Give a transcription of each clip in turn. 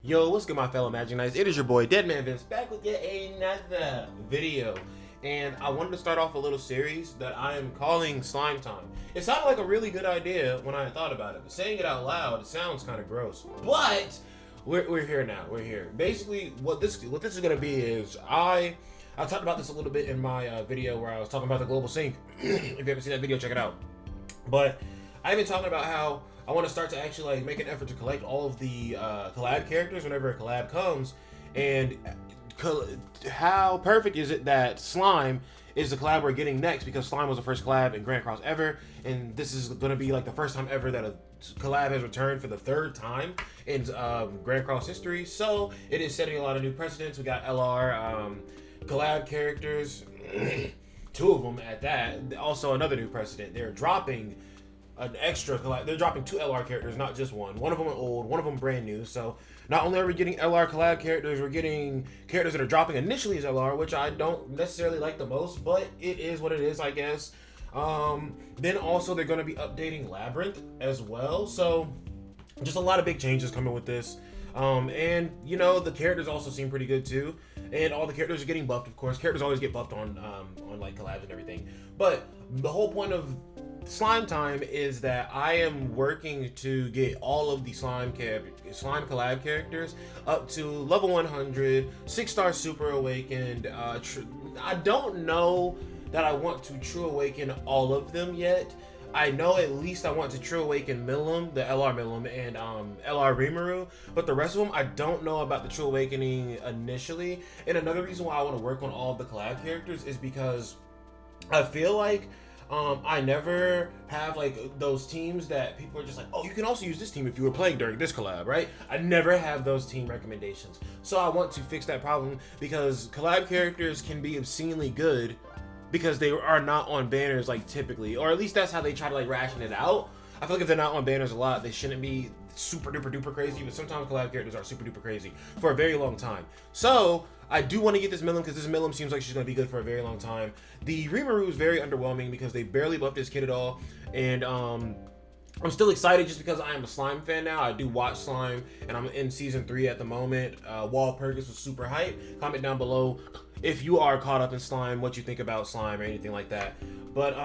Yo, what's good, my fellow Magic Knights? It is your boy DEADMANVINCE back with yet another video. And I wanted to start off a little series that I am calling Slime Time. It sounded like a really good idea when I thought about it, but saying it out loud, it sounds kind of gross. But we're here now. We're here. Basically, what this is gonna be is I talked about this a little bit in my video where I was talking about the global sync. If you haven't seen that video, check it out. But I've been talking about how I want to start to actually like make an effort to collect all of the collab characters whenever a collab comes, and how perfect is it that Slime is the collab we're getting next, because Slime was the first collab in Grand Cross ever, and this is going to be like the first time ever that a collab has returned for the third time in Grand Cross history. So it is setting a lot of new precedents. We got LR collab characters, two of them at that. Also another new precedent. They're dropping an extra collab. They're dropping two LR characters, not just one. One of them old, one of them brand new. So not only are we getting LR collab characters, we're getting characters that are dropping initially as LR, which I don't necessarily like the most, but it is what it is, I guess. Then also they're going to be updating Labyrinth as well. So just a lot of big changes coming with this. And you know, the characters also seem pretty good too, and all the characters are getting buffed. Of course, characters always get buffed on like collabs and everything. But the whole point of Slime Time is that I am working to get all of the slime collab characters up to level 100, 6-star super awakened. I don't know that I want to true awaken all of them yet. I know at least I want to true awaken Milim, the LR Milim, and LR Rimuru, but the rest of them I don't know about the true awakening initially. And another reason why I want to work on all of the collab characters is because I feel like I never have like those teams that people are just like, oh, you can also use this team if you were playing during this collab, right? I never have those team recommendations. So I want to fix that problem, because collab characters can be obscenely good because they are not on banners like typically, or at least that's how they try to like ration it out. I feel like if they're not on banners a lot, they shouldn't be super duper duper crazy, but sometimes collab characters are super duper crazy for a very long time. So I do want to get this Milim, because this Milim seems like she's going to be good for a very long time. The Rimuru is very underwhelming because they barely buffed this kid at all, and I'm still excited just because I am a Slime fan now. I do watch Slime, and I'm in season 3 at the moment. Wall Purgus was super hype. Comment down below if you are caught up in Slime, what you think about Slime or anything like that. But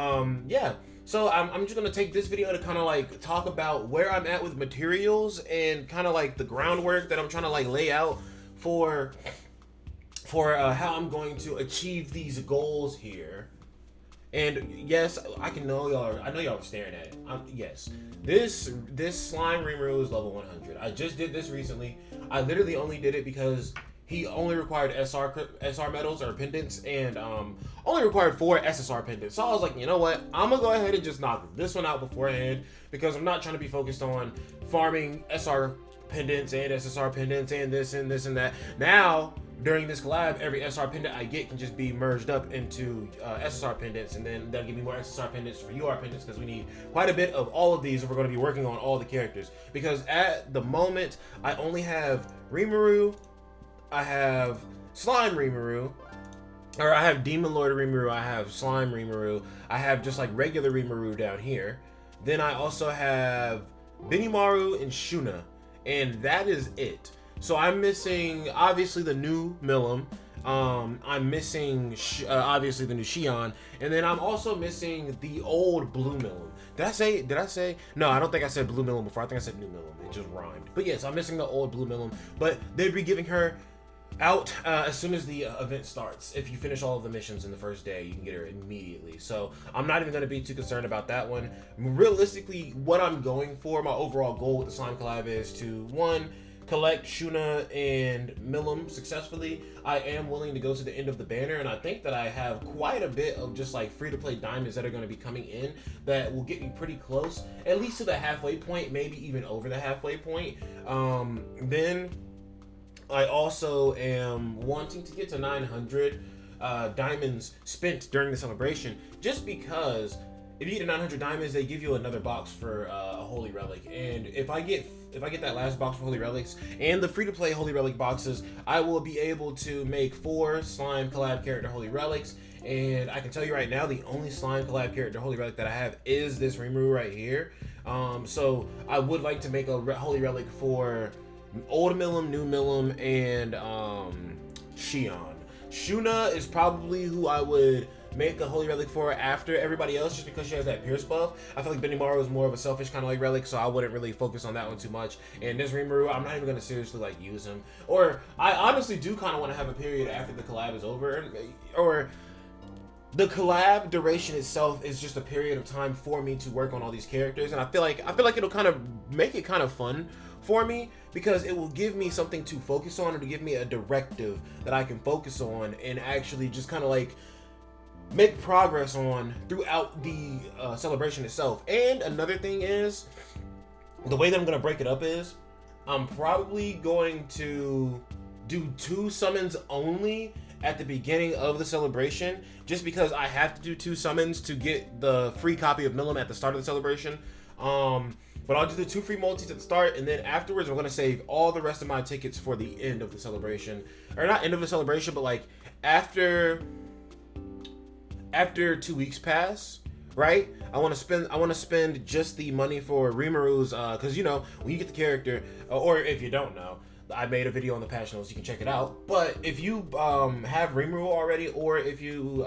yeah, so I'm just gonna take this video to kind of like talk about where I'm at with materials and kind of like the groundwork that I'm trying to like lay out for how I'm going to achieve these goals here. And yes, I know y'all are staring at it. Yes, this Slime Rimuru is level 100. I just did this recently. I literally only did it because he only required SR medals or pendants, and only required 4 SSR pendants. So I was like, you know what? I'm gonna go ahead and just knock this one out beforehand, because I'm not trying to be focused on farming SR pendants and SSR pendants and this and this and that. Now, during this collab, every SR pendant I get can just be merged up into SSR pendants, and then that'll give me more SSR pendants for UR pendants, because we need quite a bit of all of these if we're going to be working on all the characters. Because at the moment, I only have Rimuru, I have Slime Rimuru, or I have Demon Lord Rimuru, I have Slime Rimuru, I have just like regular Rimuru down here. Then I also have Benimaru and Shuna, and that is it. So I'm missing obviously the new Milim, I'm missing obviously the new Xion, and then I'm also missing the old blue Milim. Did I say? No, I don't think I said blue Milim before. I think I said new Milim. It just rhymed. But yes, I'm missing the old blue Milim, but they'd be giving her out as soon as the event starts. If you finish all of the missions in the first day, you can get her immediately. So I'm not even going to be too concerned about that one. Realistically, what I'm going for, my overall goal with the Slime collab, is to, one, collect Shuna and Milim successfully. I am willing to go to the end of the banner, and I think that I have quite a bit of just like free-to-play diamonds that are going to be coming in that will get me pretty close, at least to the halfway point, maybe even over the halfway point. Then I also am wanting to get to 900 diamonds spent during the celebration, just because if you get to 900 diamonds, they give you another box for a Holy Relic. And if I get that last box for Holy Relics and the free-to-play Holy Relic boxes, I will be able to make 4 Slime collab character Holy Relics. And I can tell you right now, the only Slime collab character Holy Relic that I have is this Rimuru right here. So I would like to make a Holy Relic for Old Milim, New Milim, and Shion. Shuna is probably who I would make a holy relic for after everybody else, just because she has that pierce buff. I feel like Benimaru is more of a selfish kind of like relic, so I wouldn't really focus on that one too much. And this Rimuru, I'm not even gonna seriously like use him. Or I honestly do kind of want to have a period after the collab is over, or the collab duration itself is just a period of time for me to work on all these characters, and I feel like it'll kind of make it kind of fun for me, because it will give me something to focus on, or to give me a directive that I can focus on and actually just kind of like make progress on throughout the celebration itself. And another thing is, the way that I'm going to break it up is, I'm probably going to do 2 summons only at the beginning of the celebration, just because I have to do 2 summons to get the free copy of Milim at the start of the celebration. But I'll do the 2 free multis at the start, and then afterwards I'm going to save all the rest of my tickets for the end of the celebration. Or not end of the celebration, but like after 2 weeks pass, right? I want to spend just the money for Rimuru's, because you know, when you get the character, or if you don't know, I made a video on the patch notes, you can check it out. But if you have Rimuru already, or if you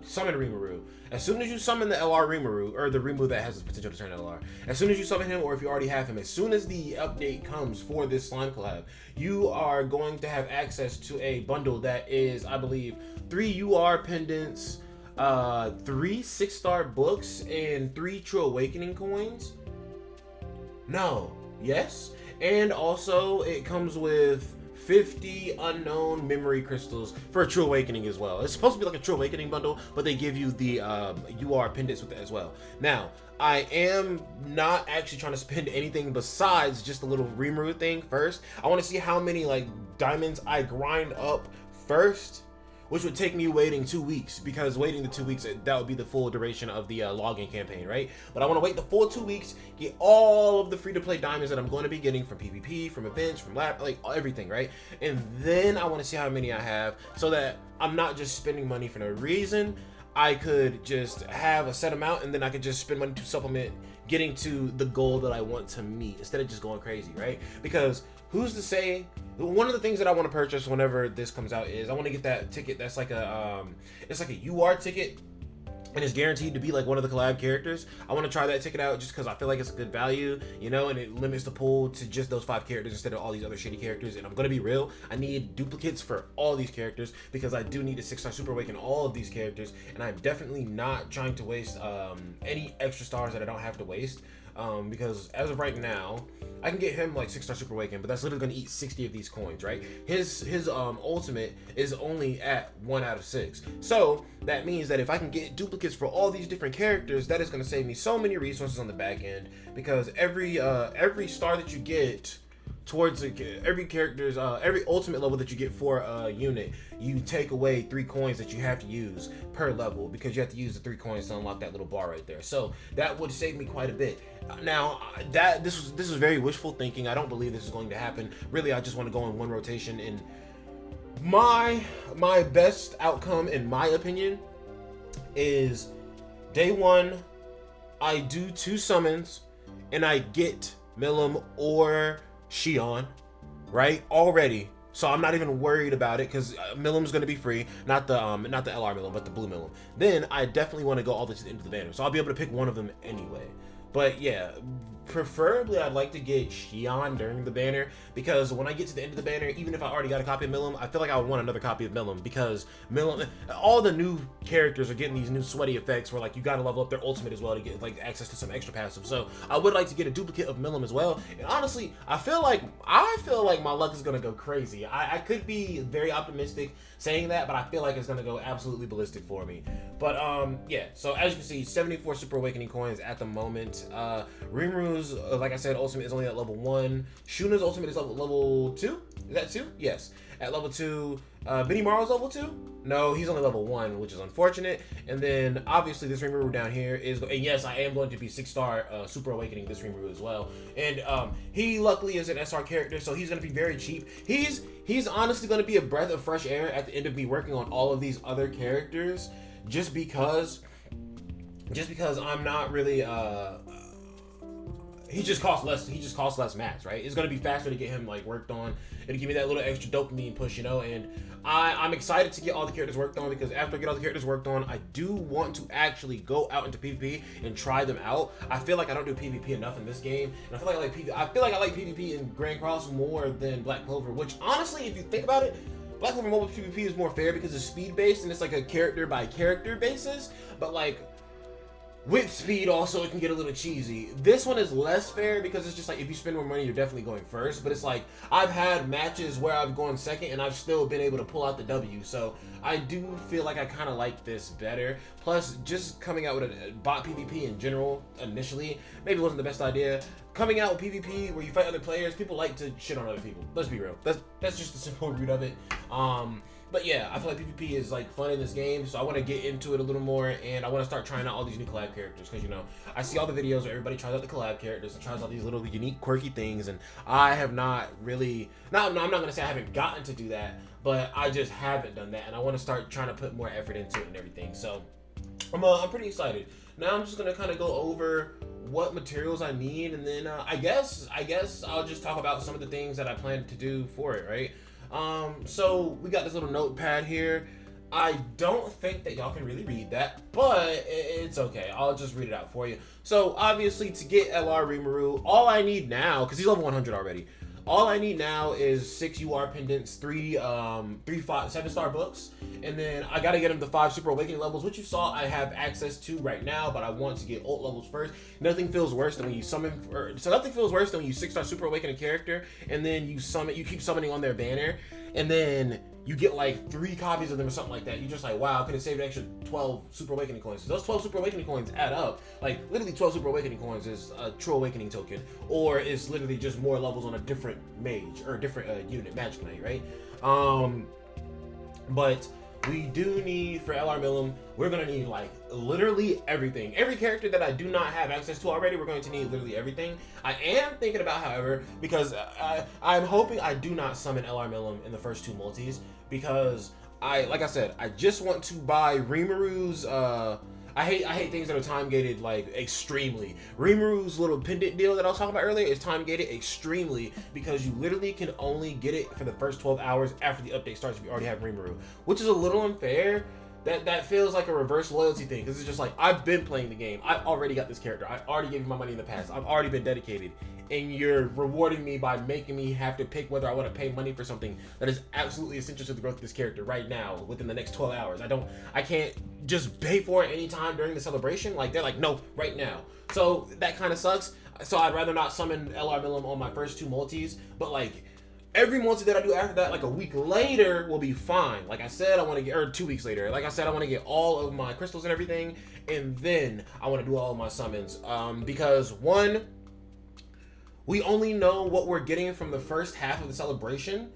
summon Rimuru, as soon as you summon the LR Rimuru, or the Rimuru that has the potential to turn LR, as soon as you summon him, or if you already have him, as soon as the update comes for this slime collab, you are going to have access to a bundle that is, I believe, 3 UR pendants, 3 6-star books, and 3 True Awakening coins. No. Yes? And also, it comes with 50 unknown memory crystals for a True Awakening as well. It's supposed to be like a True Awakening bundle, but they give you the UR pendants with it as well. Now, I am not actually trying to spend anything besides just the little Rimuru thing first. I want to see how many like diamonds I grind up first, which would take me waiting 2 weeks, because waiting the 2 weeks, that would be the full duration of the login campaign, right? But I want to wait the full 2 weeks, get all of the free-to-play diamonds that I'm going to be getting from PvP, from events, from lab, like everything, right? And then I want to see how many I have, so that I'm not just spending money for no reason. I could just have a set amount, and then I could just spend money to supplement getting to the goal that I want to meet, instead of just going crazy, right? Because who's to say? One of the things that I want to purchase whenever this comes out is I want to get that ticket that's like a it's like a UR ticket, and it's guaranteed to be like one of the collab characters. I want to try that ticket out just because I feel like it's a good value, you know, and it limits the pool to just those 5 characters instead of all these other shitty characters. And I'm gonna be real, I need duplicates for all these characters, because I do need a 6-star Super Awaken all of these characters, and I'm definitely not trying to waste any extra stars that I don't have to waste. Because as of right now, I can get him like 6-star Super Awaken, but that's literally going to eat 60 of these coins, right? His ultimate is only at 1 out of 6. So that means that if I can get duplicates for all these different characters, that is going to save me so many resources on the back end, because every star that you get towards every character's every ultimate level that you get for a unit, you take away 3 coins that you have to use per level, because you have to use the 3 coins to unlock that little bar right there. So that would save me quite a bit. Now this is very wishful thinking. I don't believe this is going to happen. Really, I just want to go in one rotation, and my best outcome, in my opinion, is day 1 I do 2 summons and I get Milim or Shion, right, already. So I'm not even worried about it, because Milim's going to be free, not the LR Milim, but the blue Milim. Then I definitely want to go all the way to the end of the banner, so I'll be able to pick one of them anyway. But yeah, preferably I'd like to get Shion during the banner, because when I get to the end of the banner, even if I already got a copy of Milim, I feel like I would want another copy of Milim, because Milim, all the new characters are getting these new sweaty effects where like you gotta level up their ultimate as well to get like access to some extra passive. So I would like to get a duplicate of Milim as well. And honestly, I feel like my luck is gonna go crazy. I could be very optimistic saying that, but I feel like it's gonna go absolutely ballistic for me. But yeah, so as you can see, 74 Super Awakening coins at the moment. Rimuru's, like I said, ultimate is only at level 1. Shuna's ultimate is level 2? Is that 2? Yes. At level 2. Benimaru's level 2? No, he's only level 1, which is unfortunate. And then, obviously, this Rimuru down here is... And yes, I am going to be 6-star Super Awakening this Rimuru as well. And he, luckily, is an SR character, so he's going to be very cheap. He's honestly going to be a breath of fresh air at the end of me working on all of these other characters, just because I'm not really... he just costs less. He just costs less max, right? It's gonna be faster to get him like worked on. It'll give me that little extra dopamine push, you know. And I'm excited to get all the characters worked on, because after I get all the characters worked on, I do want to actually go out into PvP and try them out. I feel like I don't do PvP enough in this game, and I feel like I like PvP in Grand Cross more than Black Clover. Which honestly, if you think about it, Black Clover mobile PvP is more fair because it's speed based and it's like a character by character basis. But like, with speed also it can get a little cheesy. This one is less fair because it's just like, if you spend more money you're definitely going first, but it's like I've had matches where I've gone second and I've still been able to pull out the W. So I do feel like I kind of like this better. Plus, just coming out with a bot PvP in general initially maybe wasn't the best idea. Coming out with PvP where you fight other players, people like to shit on other people. Let's be real. That's just the simple root of it. But yeah, I feel like PvP is like fun in this game, so I want to get into it a little more, and I want to start trying out all these new collab characters, because, you know, I see all the videos where everybody tries out the collab characters and tries out these little unique, quirky things, and I have not really, I'm not going to say I haven't gotten to do that, but I just haven't done that, and I want to start trying to put more effort into it and everything. So I'm pretty excited. Now I'm just going to kind of go over what materials I need, and then I guess I'll just talk about some of the things that I plan to do for it, right? So we got this little notepad here. I don't think that y'all can really read that, but it's okay. I'll just read it out for you. So obviously, to get LR Rimuru, all I need now, because he's level 100 already, all I need now is 6 UR pendants, 3 7-star books, and then I gotta get him the 5 Super Awakening levels, which you saw I have access to right now, but I want to get ult levels first. Nothing feels worse than when you summon, nothing feels worse than when you 6-star Super Awakening character, and then you keep summoning on their banner, and then you get like 3 copies of them or something like that. You're just like, wow, I could have saved an extra 12 Super Awakening coins. Those 12 Super Awakening coins add up. Like, literally 12 Super Awakening coins is a True Awakening token, or it's literally just more levels on a different mage, or a different unit, Magic Knight, right? But we do need, for LR Millum, we're going to need like literally everything. Every character that I do not have access to already, we're going to need literally everything. I am thinking about, however, because I'm hoping I do not summon LR Millum in the first 2 multis, because like I said, I just want to buy Rimuru's, I hate things that are time gated like extremely. Rimuru's little pendant deal that I was talking about earlier is time gated extremely, because you literally can only get it for the first 12 hours after the update starts if you already have Rimuru, which is a little unfair. That feels like a reverse loyalty thing, because it's just like, I've been playing the game, I already got this character, I already gave you my money in the past, I've already been dedicated, and you're rewarding me by making me have to pick whether I want to pay money for something that is absolutely essential to the growth of this character right now within the next 12 hours. I can't just pay for it anytime during the celebration. Like, they're like, no, right now. So that kind of sucks. So I'd rather not summon LR Millum on my first 2 multis, but like, every multi that I do after that, like a week later, will be fine. Like I said, I want to get, or 2 weeks later, like I said, I want to get all of my crystals and everything, and then I want to do all of my summons. Because one, we only know what we're getting from the first half of the celebration.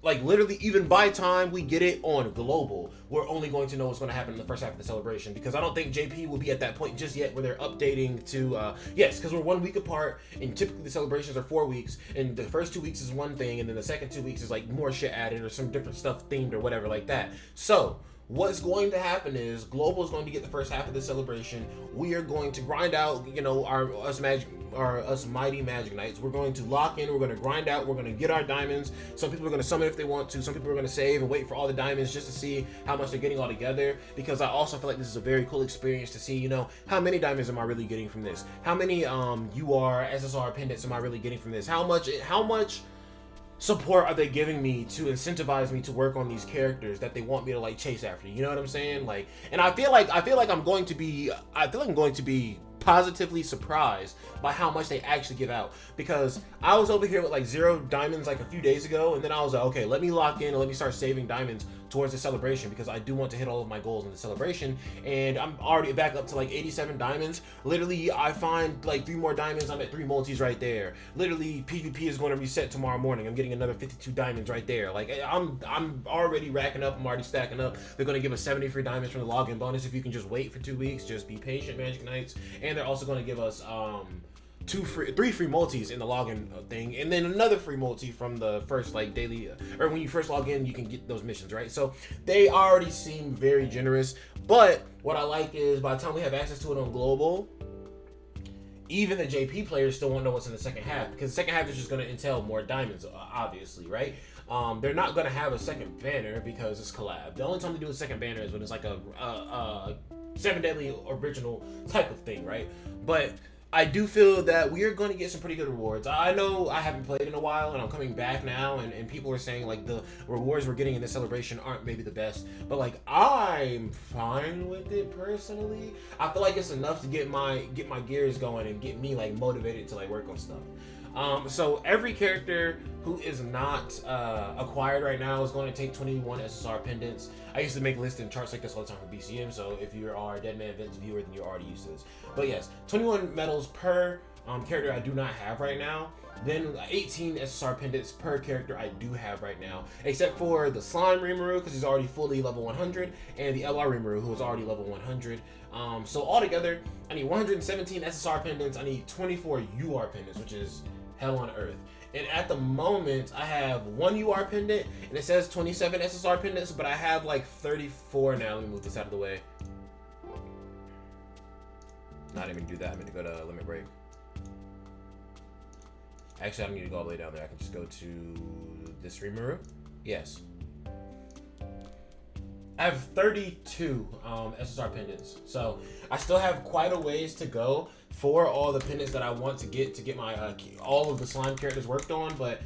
Like, literally, even by time we get it on global, we're only going to know what's going to happen in the first half of the celebration, because I don't think JP will be at that point just yet where they're updating to, yes, because we're 1 week apart, and typically the celebrations are 4 weeks, and the first 2 weeks is one thing, and then the second 2 weeks is like more shit added or some different stuff themed or whatever like that. So what's going to happen is global is going to get the first half of the celebration. We are going to grind out, you know, us mighty Magic Knights. We're going to lock in, we're going to grind out, we're going to get our diamonds. Some people are going to summon if they want to, some people are going to save and wait for all the diamonds just to see how much they're getting all together, because I also feel like this is a very cool experience to see, you know, how many diamonds am I really getting from this? How many UR, SSR pendants am I really getting from this? How much support are they giving me to incentivize me to work on these characters that they want me to like chase after? You know what I'm saying? Like, and I feel like I'm going to be positively surprised by how much they actually give out, because I was over here with like 0 diamonds like a few days ago, and then I was like, okay, let me lock in and let me start saving diamonds towards the celebration, because I do want to hit all of my goals in the celebration, and I'm already back up to like 87 diamonds. Literally, I find like 3 more diamonds, I'm at 3 multis right there. Literally, PvP is going to reset tomorrow morning, I'm getting another 52 diamonds right there. Like, I'm already racking up, I'm already stacking up. They're going to give us 70 free diamonds from the login bonus if you can just wait for 2 weeks. Just be patient, Magic Knights. And they're also going to give us 3 free multis in the login thing, and then another free multi from the first like daily, or when you first log in, you can get those missions, right? So they already seem very generous. But what I like is, by the time we have access to it on global, even the JP players still won't know what's in the second half, because the second half is just going to entail more diamonds, obviously, right? They're not going to have a second banner because it's collab. The only time they do a second banner is when it's like a 7 Deadly original type of thing, right? But I do feel that we are going to get some pretty good rewards. I know I haven't played in a while, and I'm coming back now, and people are saying, like, the rewards we're getting in this celebration aren't maybe the best. But, like, I'm fine with it, personally. I feel like it's enough to get my gears going and get me, like, motivated to, like, work on stuff. So every character who is not acquired right now is going to take 21 SSR pendants. I used to make lists and charts like this all the time for BCM, so if you are a DEADMANVINCE viewer, then you're already used to this. But yes, 21 medals per character I do not have right now. Then 18 SSR pendants per character I do have right now, except for the Slime Rimuru, because he's already fully level 100, and the LR Rimuru, who is already level 100. So altogether, I need 117 SSR pendants, I need 24 UR pendants, which is hell on earth. And at the moment, I have 1 UR pendant, and it says 27 SSR pendants, but I have like 34 now. Let me move this out of the way. Not even do that. I'm going to go to limit break. Actually, I don't need to go all the way down there. I can just go to this Rimuru. Yes. I have 32 SSR pendants, so I still have quite a ways to go for all the pendants that I want to get my all of the slime characters worked on. But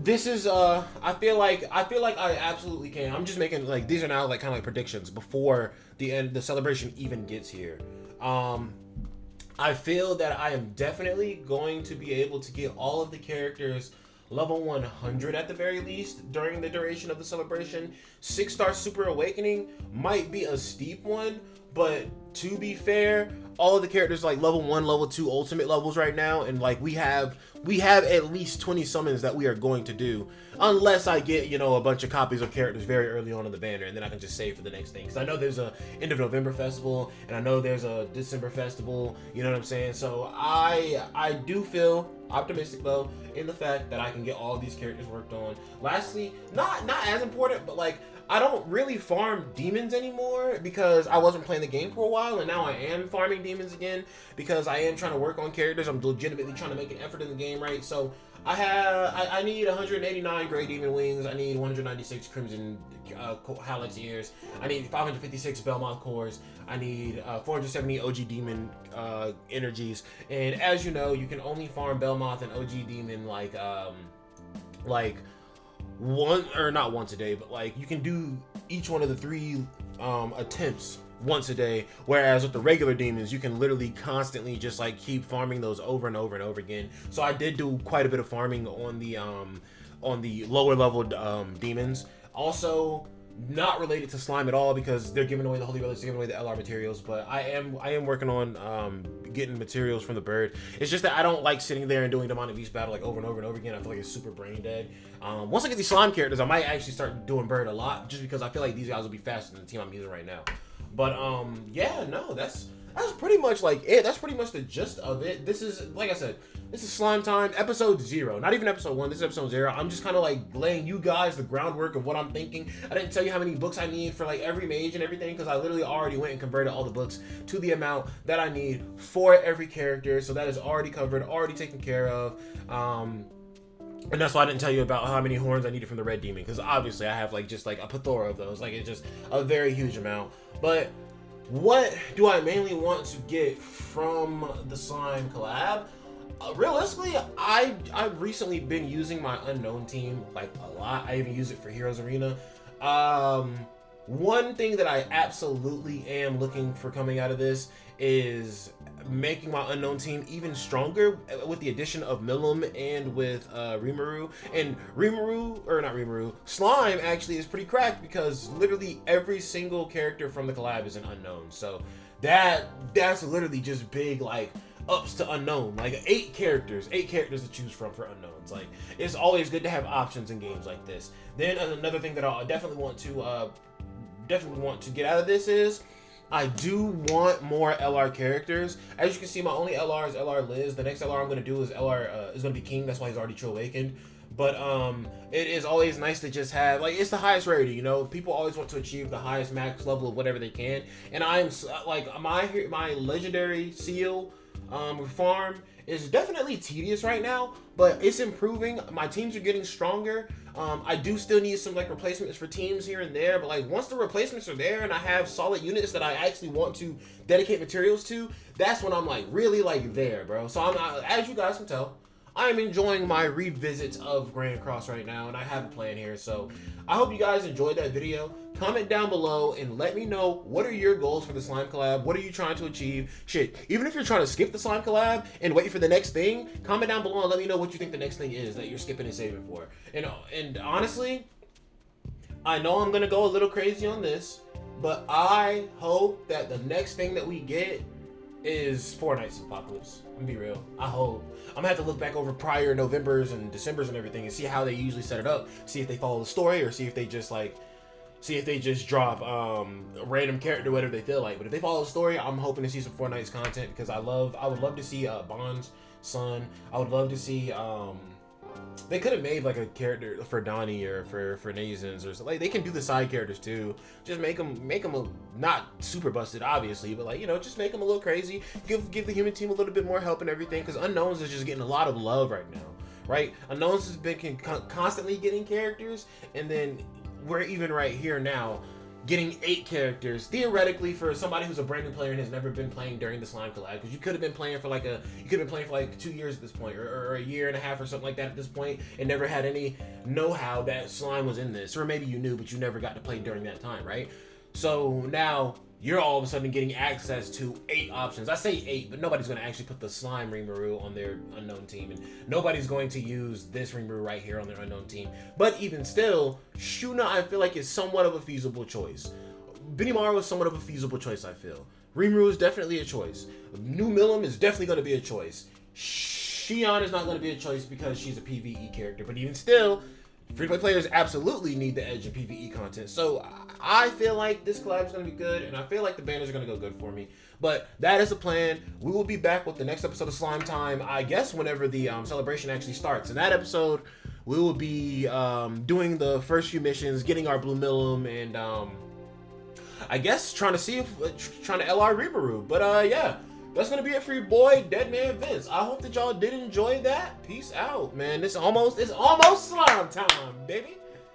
this is I feel like I absolutely can. I'm just making, like, these are now like kind of like predictions before the celebration even gets here. I feel that I am definitely going to be able to get all of the characters level 100 at the very least during the duration of the celebration. 6-star Super Awakening might be a steep one, but to be fair, all of the characters like level 1, level 2 ultimate levels right now, and like we have at least 20 summons that we are going to do, unless I get, you know, a bunch of copies of characters very early on in the banner, and then I can just save for the next thing. Because I know there's a end of November festival, and I know there's a December festival, you know what I'm saying? So I do feel optimistic though in the fact that I can get all of these characters worked on. Lastly, not as important, but like, I don't really farm demons anymore because I wasn't playing the game for a while, and now I am farming demons again because I am trying to work on characters. I'm legitimately trying to make an effort in the game, right? So I need 189 Gray Demon Wings. I need 196 Crimson Howlex Ears. I need 556 Belmont Cores. I need 470 OG Demon energies. And as you know, you can only farm Belmont and OG Demon like not once a day, but like you can do each one of the 3 attempts once a day, whereas with the regular demons you can literally constantly just like keep farming those over and over and over again. So I did do quite a bit of farming on the lower level demons. Also, not related to slime at all because they're giving away the holy relics, they're giving away the LR materials, but I am working on getting materials from the bird. It's just that I don't like sitting there and doing demonic beast battle like over and over and over again. I feel like it's super brain dead. Once I get these slime characters, I might actually start doing bird a lot, just because I feel like these guys will be faster than the team I'm using right now. But yeah, no, that's pretty much like it. That's pretty much the gist of it. This is, like I said, this is Slime Time, episode 0. Not even episode 1, this is episode 0. I'm just kind of like laying you guys the groundwork of what I'm thinking. I didn't tell you how many books I need for like every mage and everything, because I literally already went and converted all the books to the amount that I need for every character. So that is already covered, already taken care of. And that's why I didn't tell you about how many horns I needed from the red demon, because obviously I have like just like a plethora of those. Like, it's just a very huge amount. But what do I mainly want to get from the slime collab? Realistically, I've recently been using my unknown team like a lot. I even use it for Heroes Arena. One thing that I absolutely am looking for coming out of this is making my unknown team even stronger with the addition of Milim and with Rimuru. And Slime actually is pretty cracked because literally every single character from the collab is an unknown. So that's literally just big like ups to unknown, like 8 characters to choose from for unknowns. Like, it's always good to have options in games like this. Then another thing that I definitely want to get out of this is I do want more LR characters. As you can see, my only LR is LR Liz. The next LR I'm going to do is LR is going to be King. That's why he's already True Awakened. But it is always nice to just have, like, it's the highest rarity, you know. People always want to achieve the highest max level of whatever they can. And I'm like, my legendary seal Farm is definitely tedious right now, but it's improving. My teams are getting stronger. I do still need some like replacements for teams here and there, but like once the replacements are there and I have solid units that I actually want to dedicate materials to, that's when I'm like really like there, bro. So as you guys can tell, I'm enjoying my revisits of Grand Cross right now, and I have a plan here. So I hope you guys enjoyed that video. Comment down below and let me know, what are your goals for the slime collab? What are you trying to achieve? Shit, even if you're trying to skip the slime collab and wait for the next thing, comment down below and let me know what you think the next thing is that you're skipping and saving for. And honestly, I know I'm gonna go a little crazy on this, but I hope that the next thing that we get is 4 Nights Apocalypse. I'm gonna be real. I hope. I'm gonna have to look back over prior Novembers and Decembers and everything and see how they usually set it up. See if they follow the story or see if they just drop a random character, whatever they feel like. But if they follow the story, I'm hoping to see some 4 Nights content because I would love to see Bond's son. I would love to see they could have made like a character for Donnie or for Nazens or something. Like they can do the side characters too. Just make them not super busted, obviously, but like, you know, just make them a little crazy. Give the human team a little bit more help and everything, because Unknowns is just getting a lot of love right now, right? Unknowns has been constantly getting characters, and then we're even right here now getting 8 characters theoretically for somebody who's a brand new player and has never been playing during the slime collab, because you could have been playing for like 2 years at this point, or a year and a half or something like that at this point, and never had any know-how that slime was in this, or maybe you knew but you never got to play during that time, right? So now you're all of a sudden getting access to 8 options. I say 8, but nobody's going to actually put the slime Rimuru on their unknown team, and nobody's going to use this Rimuru right here on their unknown team. But even still, Shuna I feel like is somewhat of a feasible choice. Benimaru is somewhat of a feasible choice, I feel. Rimuru is definitely a choice. New Milim is definitely going to be a choice. Xion is not going to be a choice because she's a PvE character, but even still, free-to-play players absolutely need the edge in PvE content. So I feel like this collab is going to be good, and I feel like the banners are going to go good for me. But that is the plan. We will be back with the next episode of Slime Time, I guess whenever the celebration actually starts. In that episode, we will be doing the first few missions, getting our Blue Milim, and I guess trying to LR Rimuru. But yeah. That's gonna be it for your boy, DEADMANVINCE. I hope that y'all did enjoy that. Peace out, man. It's almost slime time, baby.